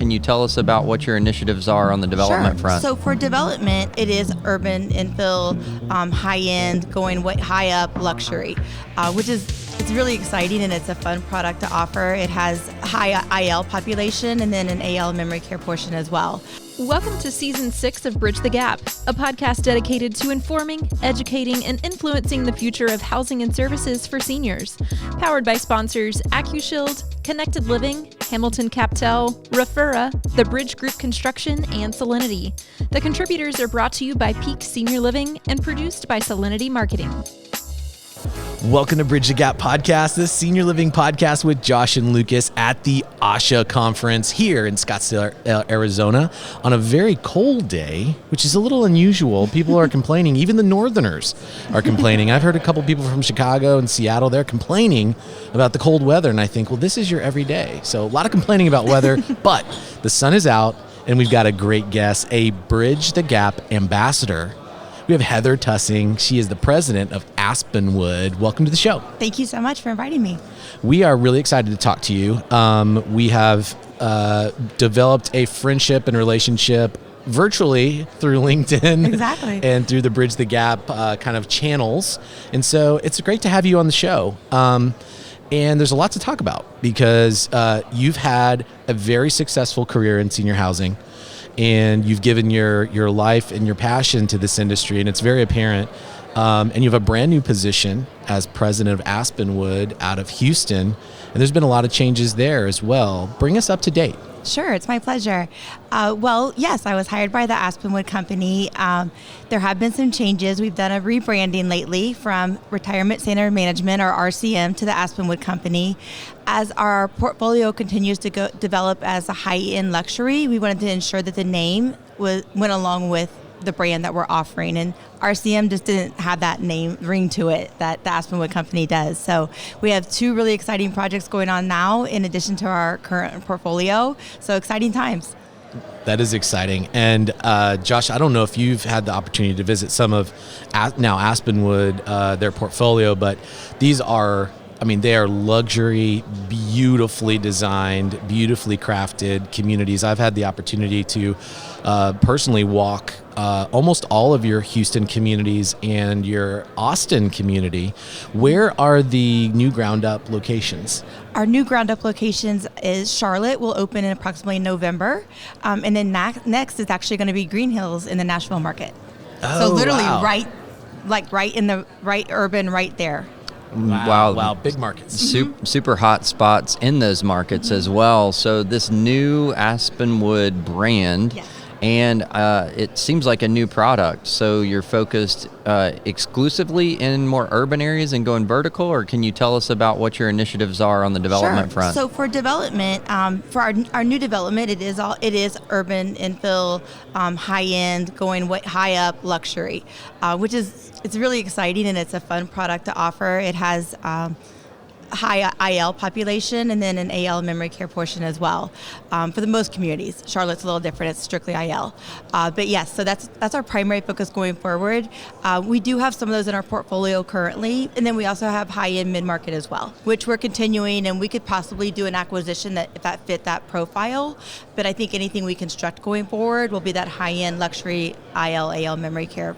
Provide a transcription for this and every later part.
Can you tell us about what your initiatives are on the development front? So for development, it is urban infill, high-end, going way high up luxury, which is it's really exciting and it's a fun product to offer. It has high IL population and then an AL memory care portion as well. Welcome to Season 6 of Bridge the Gap, a podcast dedicated to informing, educating, and influencing the future of housing and services for seniors. Powered by sponsors AccuShield, Connected Living, Hamilton Captel, Refura, The Bridge Group Construction, and Solinity. The contributors are brought to you by Peak Senior Living and produced by Solinity Marketing. Welcome to Bridge the Gap podcast, the senior living podcast with Josh and Lucas at the ASHA conference here in Scottsdale, Arizona on a very cold day, which is a little unusual. People are complaining. Even the Northerners are complaining. I've heard a couple people from Chicago and Seattle, they're complaining about the cold weather. And I think, well, this is your everyday. So a lot of complaining about weather, but the sun is out and we've got a great guest, a Bridge the Gap ambassador. We have Heather Tussing. She is the president of Aspenwood. Welcome to the show. Thank you so much for inviting me. We are really excited to talk to you. We have developed a friendship and relationship virtually through LinkedIn. Exactly. And through the Bridge the Gap kind of channels. And so it's great to have you on the show. And there's a lot to talk about because you've had a very successful career in senior housing. And you've given your life and your passion to this industry, and it's very apparent. And you have a brand new position as president of Aspenwood out of Houston, and there's been a lot of changes there as well. Bring us up to date. Sure, it's my pleasure. Well, yes, I was hired by the Aspenwood company. There have been some changes. We've done a rebranding lately from Retirement Center Management, or RCM, to the Aspenwood company. As our portfolio continues to develop as a high-end luxury, we wanted to ensure that the name went along with the brand that we're offering, and RCM just didn't have that name ring to it that the Aspenwood company does. So we have two really exciting projects going on now in addition to our current portfolio. So exciting times. That is exciting. And Josh, I don't know if you've had the opportunity to visit some of now Aspenwood, their portfolio, but these are, they are luxury, beautifully designed, beautifully crafted communities. I've had the opportunity to personally walk almost all of your Houston communities and your Austin community. Where are the new ground up locations? Our new ground up locations is Charlotte will open in approximately November. And then next is actually going to be Green Hills in the Nashville market. Oh, so literally wow. right in the urban right there. Wow, big markets. Super hot spots in those markets as well. So this new Aspenwood brand, yes. And it seems like a new product. So you're focused exclusively in more urban areas and going vertical, or can you tell us about what your initiatives are on the development front? So for development, for our new development, it is urban infill, high end, going way high up luxury, which is it's really exciting and it's a fun product to offer. It has high IL population and then an AL memory care portion as well. For the most communities, Charlotte's a little different. It's strictly IL. But yes, so that's our primary focus going forward. We do have some of those in our portfolio currently, and then we also have high-end mid-market as well, which we're continuing, and we could possibly do an acquisition if that fit that profile. But I think anything we construct going forward will be that high-end luxury IL, AL memory care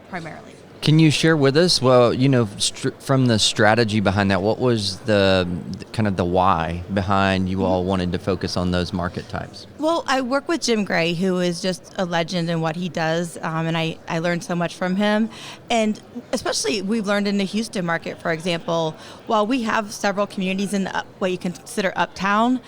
primarily. Can you share with us, from the strategy behind that, what was the kind of the why behind you all wanted to focus on those market types? Well, I work with Jim Gray, who is just a legend in what he does, and I learned so much from him. And especially we've learned in the Houston market, for example, while we have several communities in what you consider uptown,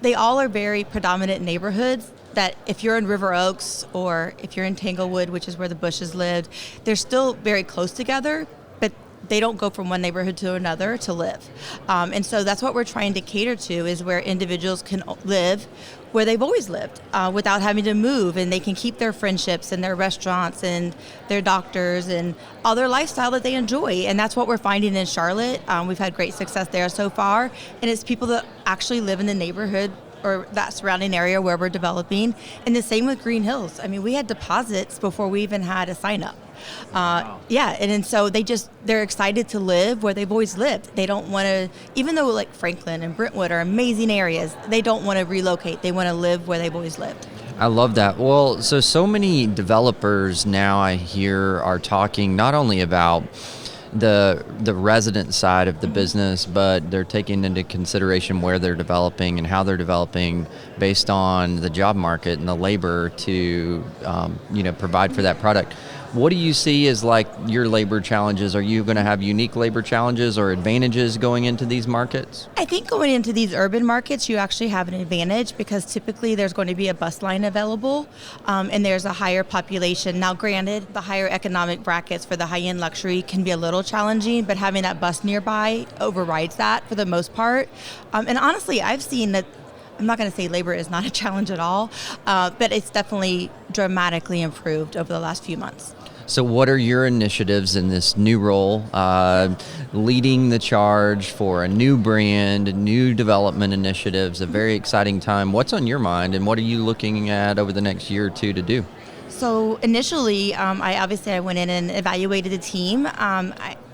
they all are very predominant neighborhoods. That if you're in River Oaks or if you're in Tanglewood, which is where the Bushes lived, they're still very close together, but they don't go from one neighborhood to another to live. And so that's what we're trying to cater to, is where individuals can live where they've always lived without having to move, and they can keep their friendships and their restaurants and their doctors and all their lifestyle that they enjoy. And that's what we're finding in Charlotte. We've had great success there so far, and it's people that actually live in the neighborhood or that surrounding area where we're developing. And the same with Green Hills. I mean, we had deposits before we even had a sign up. Yeah, and so they're excited to live where they've always lived. They don't want to, even though like Franklin and Brentwood are amazing areas, they don't want to relocate. They want to live where they've always lived. I love that. Well, so many developers now I hear are talking not only about the resident side of the business, but they're taking into consideration where they're developing and how they're developing based on the job market and the labor to provide for that product. What do you see as like your labor challenges? Are you going to have unique labor challenges or advantages going into these markets? I think going into these urban markets, you actually have an advantage because typically there's going to be a bus line available and there's a higher population. Now, granted, the higher economic brackets for the high-end luxury can be a little challenging, but having that bus nearby overrides that for the most part. And honestly, I've seen that. I'm not going to say labor is not a challenge at all, but it's definitely dramatically improved over the last few months. So what are your initiatives in this new role, leading the charge for a new brand, new development initiatives, a very exciting time? What's on your mind and what are you looking at over the next year or two to do? So initially, I went in and evaluated the team.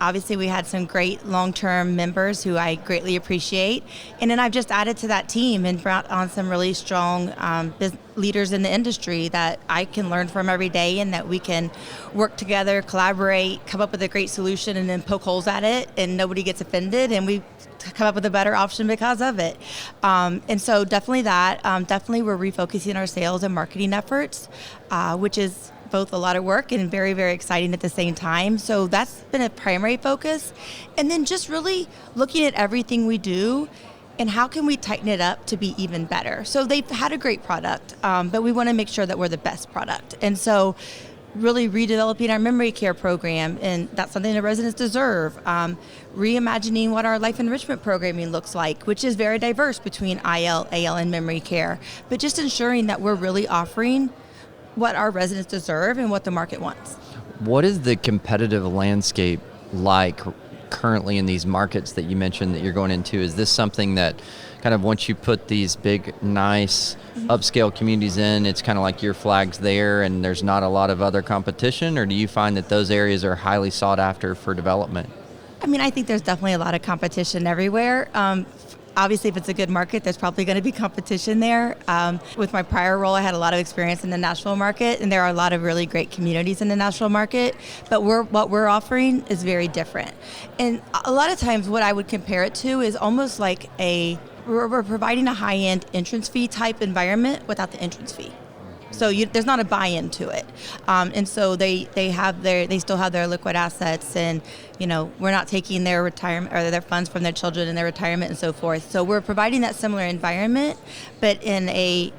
Obviously, we had some great long-term members who I greatly appreciate. And then I've just added to that team and brought on some really strong leaders in the industry that I can learn from every day and that we can work together, collaborate, come up with a great solution and then poke holes at it and nobody gets offended and we come up with a better option because of it. And so definitely that. Definitely we're refocusing our sales and marketing efforts, which is both a lot of work and very, very exciting at the same time. So that's been a primary focus. And then just really looking at everything we do and how can we tighten it up to be even better. So they've had a great product, but we want to make sure that we're the best product. And so really redeveloping our memory care program, and that's something the residents deserve. Reimagining what our life enrichment programming looks like, which is very diverse between IL, AL, and memory care. But just ensuring that we're really offering what our residents deserve and what the market wants. What is the competitive landscape like currently in these markets that you mentioned that you're going into? Is this something that kind of once you put these big, nice, upscale communities in, it's kind of like your flag's there and there's not a lot of other competition? Or do you find that those areas are highly sought after for development? I mean, I think there's definitely a lot of competition everywhere. Obviously, if it's a good market, there's probably going to be competition there. With my prior role, I had a lot of experience in the Nashville market, and there are a lot of really great communities in the Nashville market, but what we're offering is very different. And a lot of times what I would compare it to is almost like we're providing a high-end entrance fee type environment without the entrance fee. So there's not a buy-in to it, and so they still have their liquid assets, and we're not taking their retirement or their funds from their children and their retirement and so forth. So we're providing that similar environment, but in a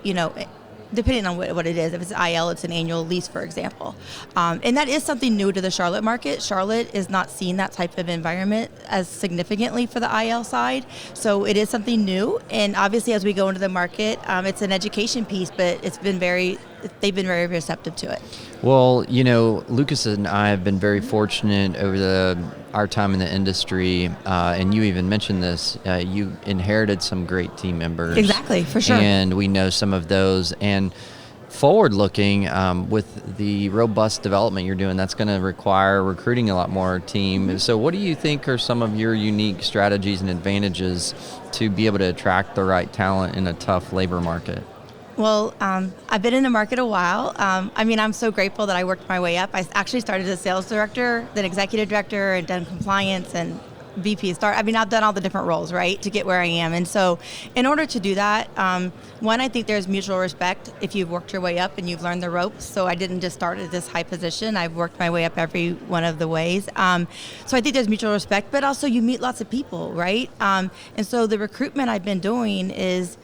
depending on what it is. If it's IL, it's an annual lease, for example. And that is something new to the Charlotte market. Charlotte is not seeing that type of environment as significantly for the IL side. So it is something new. And obviously, as we go into the market, it's an education piece, but they've been very receptive to it. Well, Lucas and I have been very fortunate over our time in the industry, and you even mentioned this, you inherited some great team members. Exactly, for sure. And we know some of those. And forward-looking, with the robust development you're doing, that's going to require recruiting a lot more team. Mm-hmm. So what do you think are some of your unique strategies and advantages to be able to attract the right talent in a tough labor market? Well, I've been in the market a while. I'm so grateful that I worked my way up. I actually started as sales director, then executive director, and done compliance and VP. I've done all the different roles, right, to get where I am. And so in order to do that, one, I think there's mutual respect if you've worked your way up and you've learned the ropes. So I didn't just start at this high position. I've worked my way up every one of the ways. So I think there's mutual respect, but also you meet lots of people, right? And so the recruitment I've been doing is,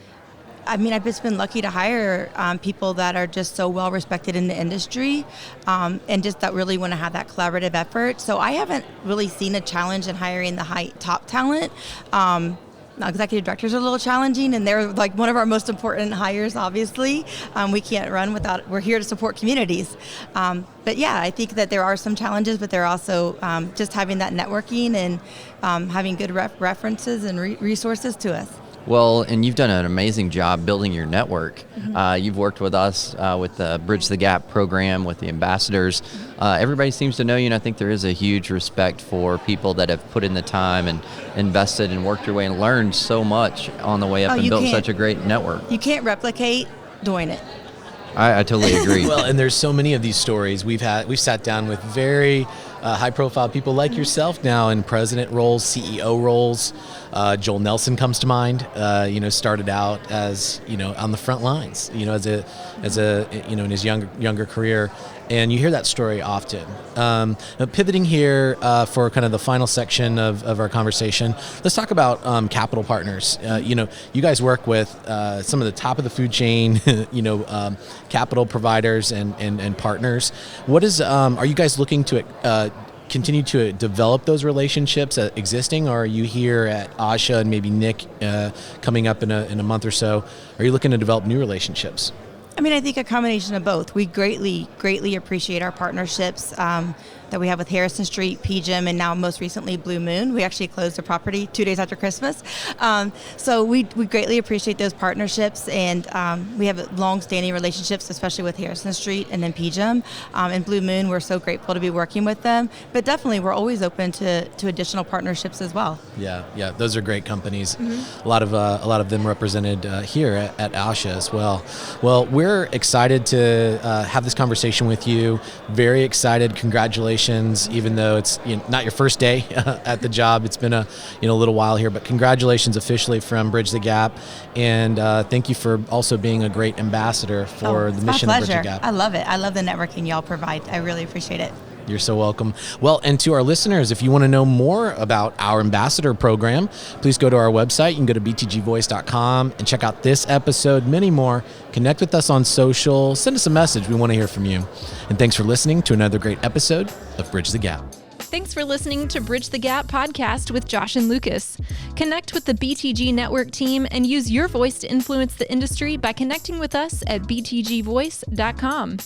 I've just been lucky to hire people that are just so well respected in the industry, and just that really want to have that collaborative effort. So I haven't really seen a challenge in hiring the high top talent. Now, executive directors are a little challenging, and they're like one of our most important hires, obviously. We can't run without, we're here to support communities. But yeah, I think that there are some challenges, but they're also just having that networking and having good references and resources to us. Well, and you've done an amazing job building your network. You've worked with us with the Bridge the Gap program, with the ambassadors. Everybody seems to know you, and I think there is a huge respect for people that have put in the time and invested and worked your way and learned so much on the way up and built such a great network. You can't replicate doing it. I totally agree. Well, and there's so many of these stories. We've sat down with very high-profile people like yourself now in president roles, CEO roles. Joel Nelson comes to mind. Started out as on the front lines. As a in his younger career, and you hear that story often. Now pivoting here for kind of the final section of our conversation, let's talk about capital partners. You guys work with some of the top of the food chain, capital providers and partners. What is are you guys looking to continue to develop those relationships existing, or are you here at Asha and maybe Nick coming up in a month or so? Are you looking to develop new relationships? I mean, I think a combination of both. We greatly appreciate our partnerships that we have with Harrison Street, PGIM, and now most recently Blue Moon. We actually closed the property 2 days after Christmas. So we greatly appreciate those partnerships, and we have long-standing relationships, especially with Harrison Street and then PGIM. And Blue Moon, we're so grateful to be working with them. But definitely, we're always open to additional partnerships as well. Yeah, those are great companies. Mm-hmm. A lot of them represented here at Asha as well. Well, we're excited to have this conversation with you. Very excited. Congratulations. Even though it's not your first day at the job, it's been a little while here, but congratulations officially from Bridge the Gap, and thank you for also being a great ambassador for the mission of Bridge the Gap. I love it. I love the networking y'all provide. I really appreciate it. You're so welcome. Well, and to our listeners, if you want to know more about our ambassador program, please go to our website. You can go to btgvoice.com and check out this episode, many more. Connect with us on social. Send us a message. We want to hear from you. And thanks for listening to another great episode of Bridge the Gap. Thanks for listening to Bridge the Gap podcast with Josh and Lucas. Connect with the BTG Network team and use your voice to influence the industry by connecting with us at btgvoice.com.